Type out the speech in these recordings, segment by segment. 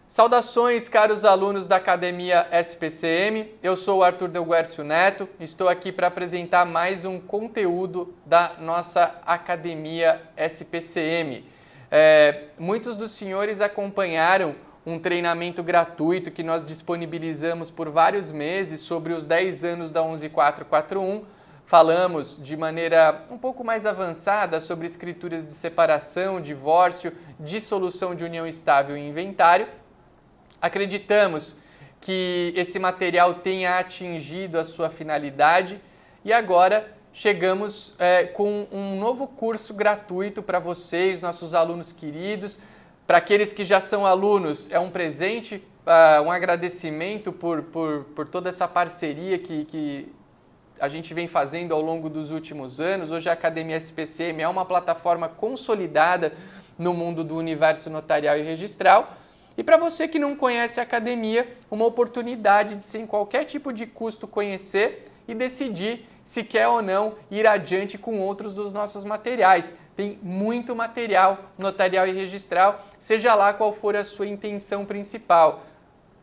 Saudações, caros alunos da Academia SPCM, eu sou o Arthur Delguercio Neto, estou aqui para apresentar mais um conteúdo da nossa Academia SPCM. Muitos dos senhores acompanharam um treinamento gratuito que nós disponibilizamos por vários meses sobre os 10 anos da 11441. Falamos de maneira um pouco mais avançada sobre escrituras de separação, divórcio, dissolução de união estável e inventário. Acreditamos que esse material tenha atingido a sua finalidade e agora chegamos com um novo curso gratuito para vocês, nossos alunos queridos. Para aqueles que já são alunos, é um presente, um agradecimento por toda essa parceria que a gente vem fazendo ao longo dos últimos anos. Hoje a Academia SPCM é uma plataforma consolidada no mundo do universo notarial e registral. E para você que não conhece a academia, uma oportunidade de sem qualquer tipo de custo conhecer e decidir se quer ou não ir adiante com outros dos nossos materiais. Tem muito material notarial e registral, seja lá qual for a sua intenção principal.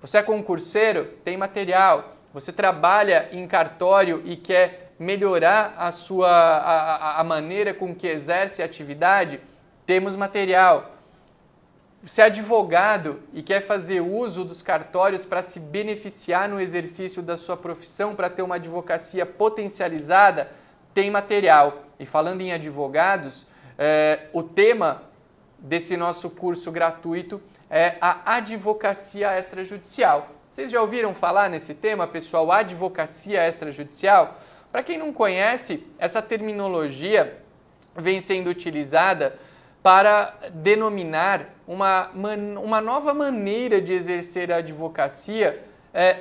Você é concurseiro? Tem material. Você trabalha em cartório e quer melhorar a maneira com que exerce a atividade? Temos material. Você é advogado e quer fazer uso dos cartórios para se beneficiar no exercício da sua profissão, para ter uma advocacia potencializada? Tem material. E falando em advogados, o tema desse nosso curso gratuito é a advocacia extrajudicial. Vocês já ouviram falar nesse tema, pessoal? Advocacia extrajudicial? Para quem não conhece, essa terminologia vem sendo utilizada para denominar uma nova maneira de exercer a advocacia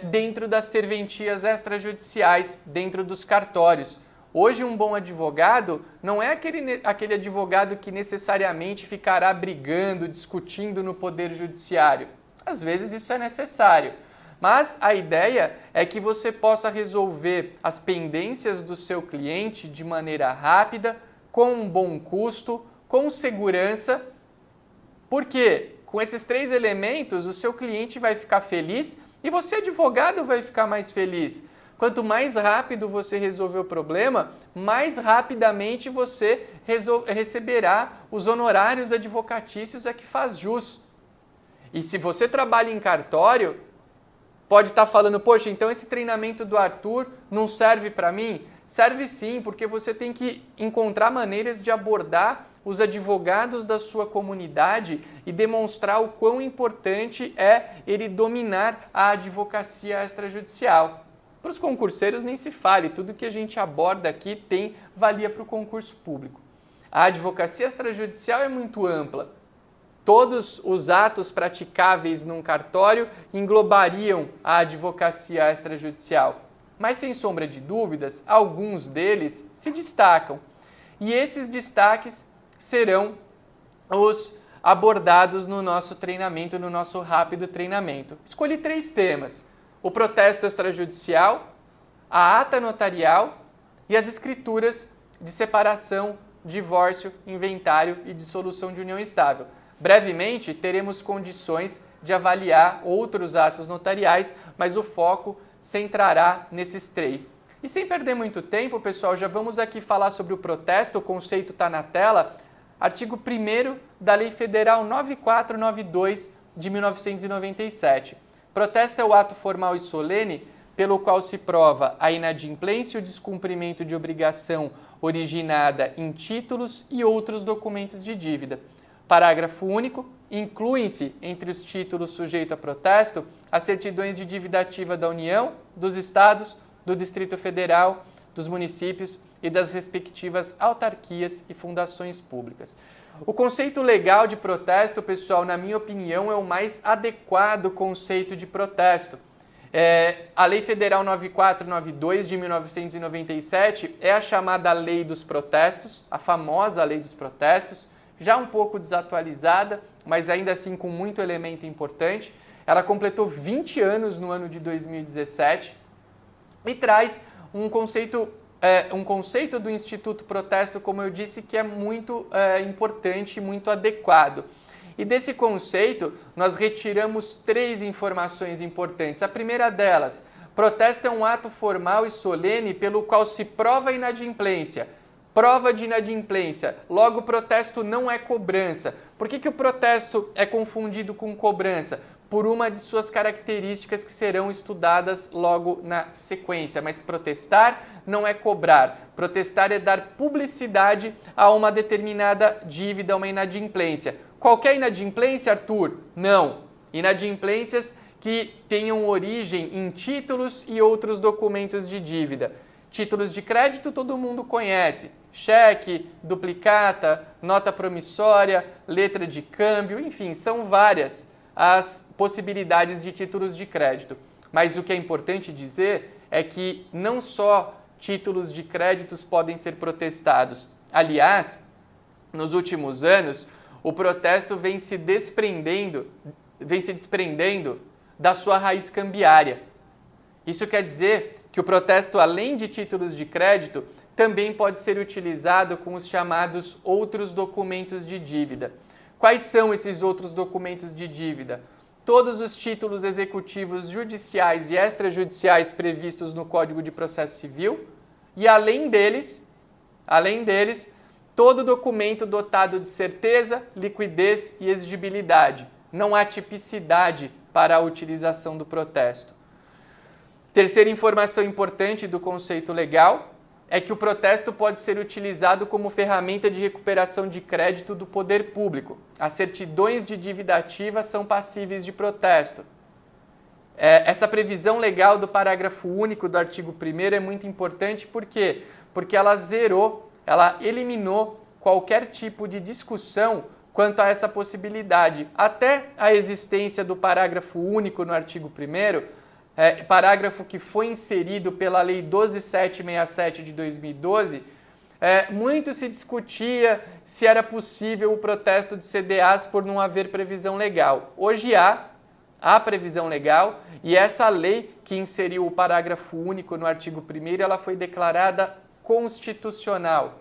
dentro das serventias extrajudiciais, dentro dos cartórios. Hoje, um bom advogado não é aquele advogado que necessariamente ficará brigando, discutindo no poder judiciário. Às vezes isso é necessário, mas a ideia é que você possa resolver as pendências do seu cliente de maneira rápida, com um bom custo, com segurança, porque com esses 3 elementos o seu cliente vai ficar feliz e você, advogado, vai ficar mais feliz. Quanto mais rápido você resolver o problema, mais rapidamente você receberá os honorários advocatícios a que faz jus. E se você trabalha em cartório, pode estar falando, poxa, então esse treinamento do Arthur não serve para mim? Serve sim, porque você tem que encontrar maneiras de abordar os advogados da sua comunidade e demonstrar o quão importante é ele dominar a advocacia extrajudicial. Para os concurseiros nem se fale, tudo que a gente aborda aqui tem valia para o concurso público. A advocacia extrajudicial é muito ampla. Todos os atos praticáveis num cartório englobariam a advocacia extrajudicial. Mas, sem sombra de dúvidas, alguns deles se destacam. E esses destaques serão os abordados no nosso treinamento, no nosso rápido treinamento. Escolhi 3 temas: o protesto extrajudicial, a ata notarial e as escrituras de separação, divórcio, inventário e dissolução de união estável. Brevemente, teremos condições de avaliar outros atos notariais, mas o foco centrará nesses 3. E sem perder muito tempo, pessoal, já vamos aqui falar sobre o protesto, o conceito está na tela. Artigo 1º da Lei Federal 9492 de 1997. Protesto é o ato formal e solene pelo qual se prova a inadimplência e o descumprimento de obrigação originada em títulos e outros documentos de dívida. Parágrafo único. Incluem-se entre os títulos sujeitos a protesto as certidões de dívida ativa da União, dos Estados, do Distrito Federal, dos municípios e das respectivas autarquias e fundações públicas. O conceito legal de protesto, pessoal, na minha opinião, é o mais adequado conceito de protesto. A Lei Federal 9492 de 1997 é a chamada Lei dos Protestos, a famosa Lei dos Protestos, já um pouco desatualizada, mas ainda assim com muito elemento importante. Ela completou 20 anos no ano de 2017 e traz um conceito do Instituto Protesto, como eu disse, que é muito importante e muito adequado. E desse conceito, nós retiramos 3 informações importantes. A primeira delas, protesto é um ato formal e solene pelo qual se prova a inadimplência. Prova de inadimplência. Logo, protesto não é cobrança. Por que o protesto é confundido com cobrança? Por uma de suas características que serão estudadas logo na sequência. Mas protestar não é cobrar. Protestar é dar publicidade a uma determinada dívida, uma inadimplência. Qualquer inadimplência, Arthur? Não. Inadimplências que tenham origem em títulos e outros documentos de dívida. Títulos de crédito todo mundo conhece. Cheque, duplicata, nota promissória, letra de câmbio, enfim, são várias as possibilidades de títulos de crédito. Mas o que é importante dizer é que não só títulos de créditos podem ser protestados. Aliás, nos últimos anos, o protesto vem se desprendendo da sua raiz cambiária. Isso quer dizer que o protesto, além de títulos de crédito, também pode ser utilizado com os chamados outros documentos de dívida. Quais são esses outros documentos de dívida? Todos os títulos executivos judiciais e extrajudiciais previstos no Código de Processo Civil e, além deles, todo documento dotado de certeza, liquidez e exigibilidade. Não há tipicidade para a utilização do protesto. Terceira informação importante do conceito legal é que o protesto pode ser utilizado como ferramenta de recuperação de crédito do poder público. As certidões de dívida ativa são passíveis de protesto. Essa previsão legal do parágrafo único do artigo 1º é muito importante, por quê? Porque ela eliminou qualquer tipo de discussão quanto a essa possibilidade. Até a existência do parágrafo único no artigo 1º, parágrafo que foi inserido pela Lei 12.767 de 2012, muito se discutia se era possível o protesto de CDAs por não haver previsão legal. Hoje há previsão legal e essa lei que inseriu o parágrafo único no artigo 1º, ela foi declarada constitucional.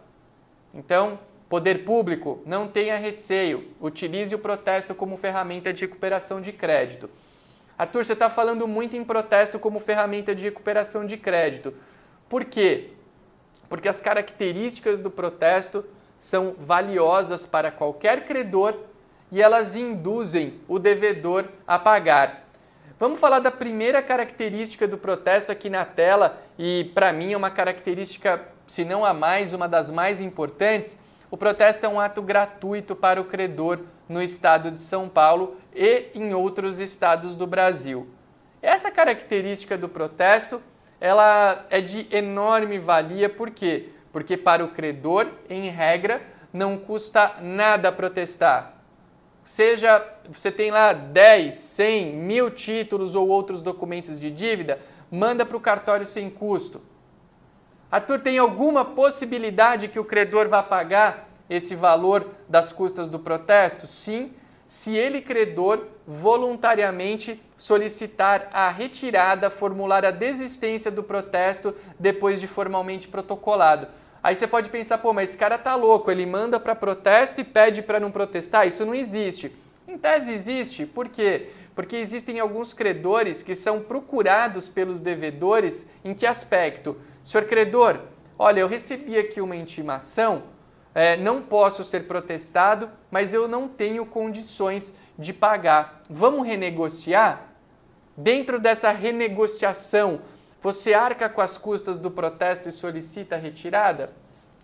Então, poder público, não tenha receio, utilize o protesto como ferramenta de recuperação de crédito. Arthur, você está falando muito em protesto como ferramenta de recuperação de crédito. Por quê? Porque as características do protesto são valiosas para qualquer credor e elas induzem o devedor a pagar. Vamos falar da primeira característica do protesto aqui na tela e, para mim, é uma característica, se não a mais, uma das mais importantes. O protesto é um ato gratuito para o credor no estado de São Paulo e em outros estados do Brasil. Essa característica do protesto, ela é de enorme valia, por quê? Porque para o credor, em regra, não custa nada protestar. Seja você tem lá 10, 100, 1000 títulos ou outros documentos de dívida, manda para o cartório sem custo. Arthur, tem alguma possibilidade que o credor vá pagar esse valor das custas do protesto? Sim, se ele, credor, voluntariamente solicitar a retirada, formular a desistência do protesto depois de formalmente protocolado. Aí você pode pensar, pô, mas esse cara tá louco, ele manda para protesto e pede para não protestar? Isso não existe. Em tese existe, por quê? Porque existem alguns credores que são procurados pelos devedores em que aspecto? Senhor credor, olha, eu recebi aqui uma intimação, não posso ser protestado, mas eu não tenho condições de pagar. Vamos renegociar? Dentro dessa renegociação, você arca com as custas do protesto e solicita a retirada?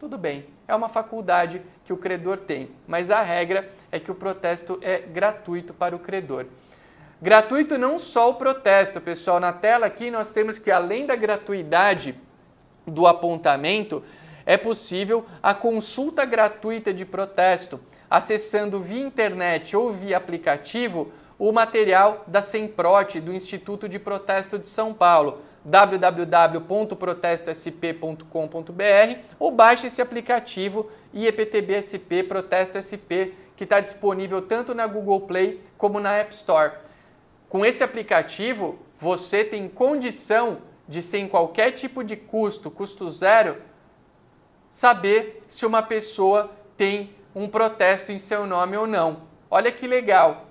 Tudo bem, é uma faculdade que o credor tem, mas a regra é que o protesto é gratuito para o credor. Gratuito não só o protesto, pessoal, na tela aqui nós temos que, além da gratuidade do apontamento, é possível a consulta gratuita de protesto, acessando via internet ou via aplicativo o material da SEMPROT, do Instituto de Protesto de São Paulo, www.protestosp.com.br, ou baixe esse aplicativo IEPTB-SP Protesto SP, que está disponível tanto na Google Play como na App Store. Com esse aplicativo, você tem condição de, sem qualquer tipo de custo zero, saber se uma pessoa tem um protesto em seu nome ou não. Olha que legal.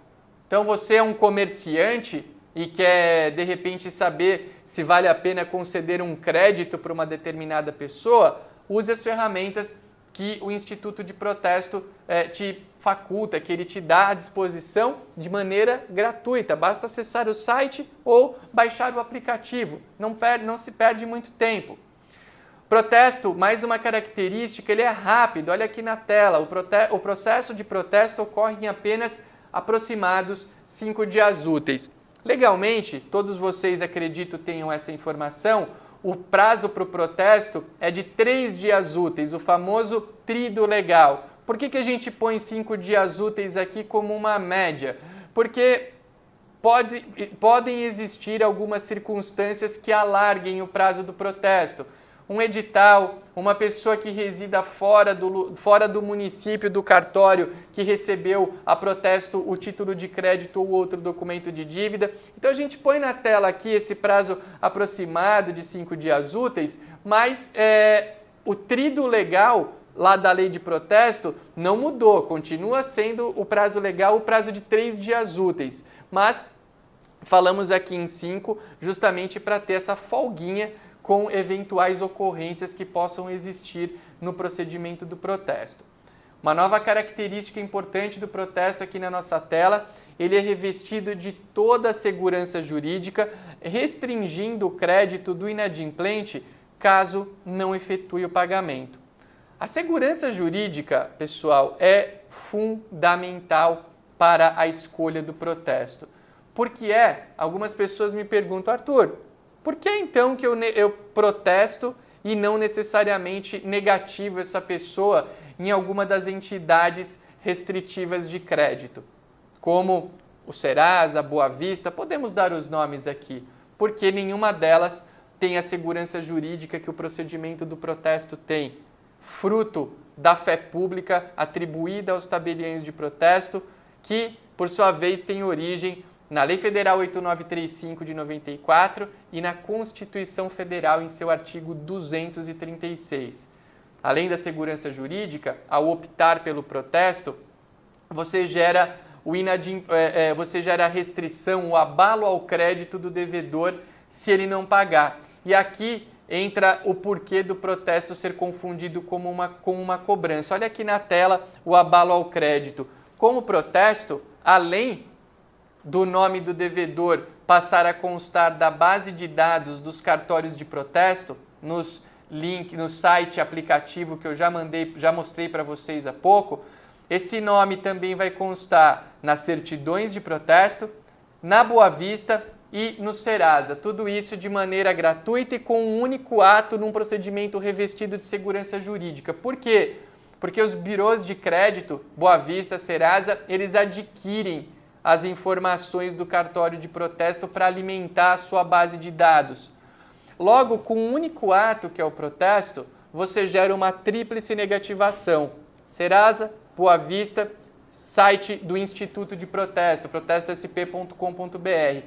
Então você é um comerciante e quer de repente saber se vale a pena conceder um crédito para uma determinada pessoa, use as ferramentas que o Instituto de Protesto te faculta, que ele te dá à disposição de maneira gratuita. Basta acessar o site ou baixar o aplicativo. Não se perde muito tempo. Protesto, mais uma característica, ele é rápido. Olha aqui na tela, o processo de protesto ocorre em apenas aproximados 5 dias úteis. Legalmente, todos vocês, acredito, tenham essa informação, o prazo para o protesto é de 3 dias úteis, o famoso tríduo legal. Por que a gente põe 5 dias úteis aqui como uma média? Porque podem existir algumas circunstâncias que alarguem o prazo do protesto. Um edital, uma pessoa que resida fora do município, do cartório, que recebeu a protesto o título de crédito ou outro documento de dívida. Então a gente põe na tela aqui esse prazo aproximado de 5 dias úteis, mas o tríduo legal lá da lei de protesto não mudou, continua sendo o prazo legal o prazo de 3 dias úteis, mas falamos aqui em 5 justamente para ter essa folguinha com eventuais ocorrências que possam existir no procedimento do protesto. Uma nova característica importante do protesto aqui na nossa tela, ele é revestido de toda a segurança jurídica, restringindo o crédito do inadimplente caso não efetue o pagamento. A segurança jurídica, pessoal, é fundamental para a escolha do protesto. Por que é? Algumas pessoas me perguntam, Arthur, por que então que eu protesto e não necessariamente negativo essa pessoa em alguma das entidades restritivas de crédito? Como o Serasa, a Boa Vista, podemos dar os nomes aqui, porque nenhuma delas tem a segurança jurídica que o procedimento do protesto tem, fruto da fé pública atribuída aos tabeliões de protesto, que, por sua vez, tem origem na Lei Federal 8935 de 94 e na Constituição Federal em seu artigo 236. Além da segurança jurídica, ao optar pelo protesto, você gera a restrição, o abalo ao crédito do devedor se ele não pagar. E aqui entra o porquê do protesto ser confundido com uma cobrança. Olha aqui na tela o abalo ao crédito. Com o protesto, além do nome do devedor passar a constar da base de dados dos cartórios de protesto, no site aplicativo que eu já mostrei para vocês há pouco, esse nome também vai constar nas certidões de protesto, na Boa Vista e no Serasa. Tudo isso de maneira gratuita e com um único ato num procedimento revestido de segurança jurídica. Por quê? Porque os birôs de crédito, Boa Vista, Serasa, eles adquirem as informações do cartório de protesto para alimentar a sua base de dados. Logo, com um único ato, que é o protesto, você gera uma tríplice negativação. Serasa, Boa Vista, site do Instituto de Protesto, protestosp.com.br.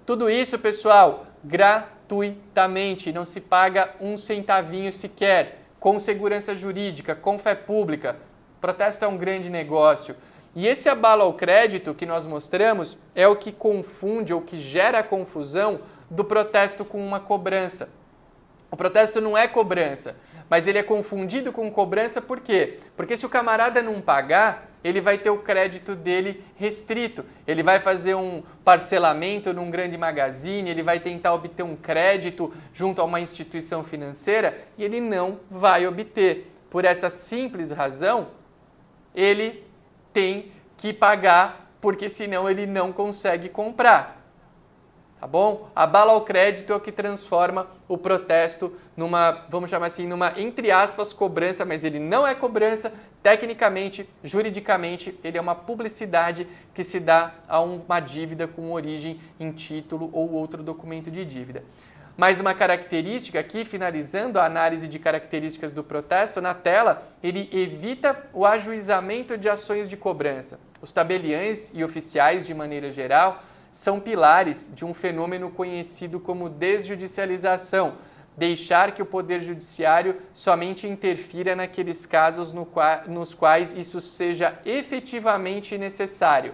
Tudo isso, pessoal, gratuitamente, não se paga um centavinho sequer, com segurança jurídica, com fé pública. Protesto é um grande negócio. E esse abalo ao crédito que nós mostramos é o que confunde ou que gera a confusão do protesto com uma cobrança. O protesto não é cobrança, mas ele é confundido com cobrança por quê? Porque se o camarada não pagar, ele vai ter o crédito dele restrito. Ele vai fazer um parcelamento num grande magazine, ele vai tentar obter um crédito junto a uma instituição financeira e ele não vai obter. Por essa simples razão, ele tem que pagar, porque senão ele não consegue comprar. Tá bom? Abalo ao crédito é o que transforma o protesto numa, vamos chamar assim, numa, entre aspas, cobrança, mas ele não é cobrança, tecnicamente, juridicamente, ele é uma publicidade que se dá a uma dívida com origem em título ou outro documento de dívida. Mais uma característica aqui, finalizando a análise de características do protesto, na tela, ele evita o ajuizamento de ações de cobrança. Os tabeliães e oficiais, de maneira geral, são pilares de um fenômeno conhecido como desjudicialização. deixar que o Poder Judiciário somente interfira naqueles casos nos quais isso seja efetivamente necessário.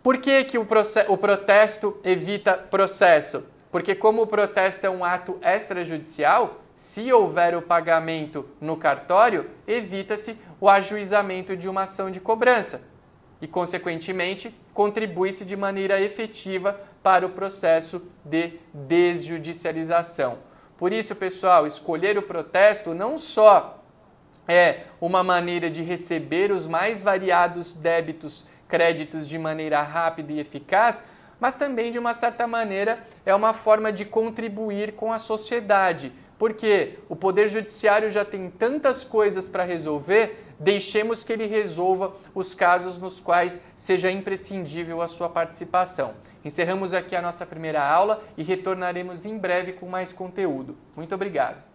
Por que o protesto evita processo? Porque como o protesto é um ato extrajudicial, se houver o pagamento no cartório, evita-se o ajuizamento de uma ação de cobrança e, consequentemente, contribui-se de maneira efetiva para o processo de desjudicialização. Por isso, pessoal, escolher o protesto não só é uma maneira de receber os mais variados débitos, créditos de maneira rápida e eficaz, mas também, de uma certa maneira, é uma forma de contribuir com a sociedade. Porque o Poder Judiciário já tem tantas coisas para resolver, deixemos que ele resolva os casos nos quais seja imprescindível a sua participação. Encerramos aqui a nossa primeira aula e retornaremos em breve com mais conteúdo. Muito obrigado!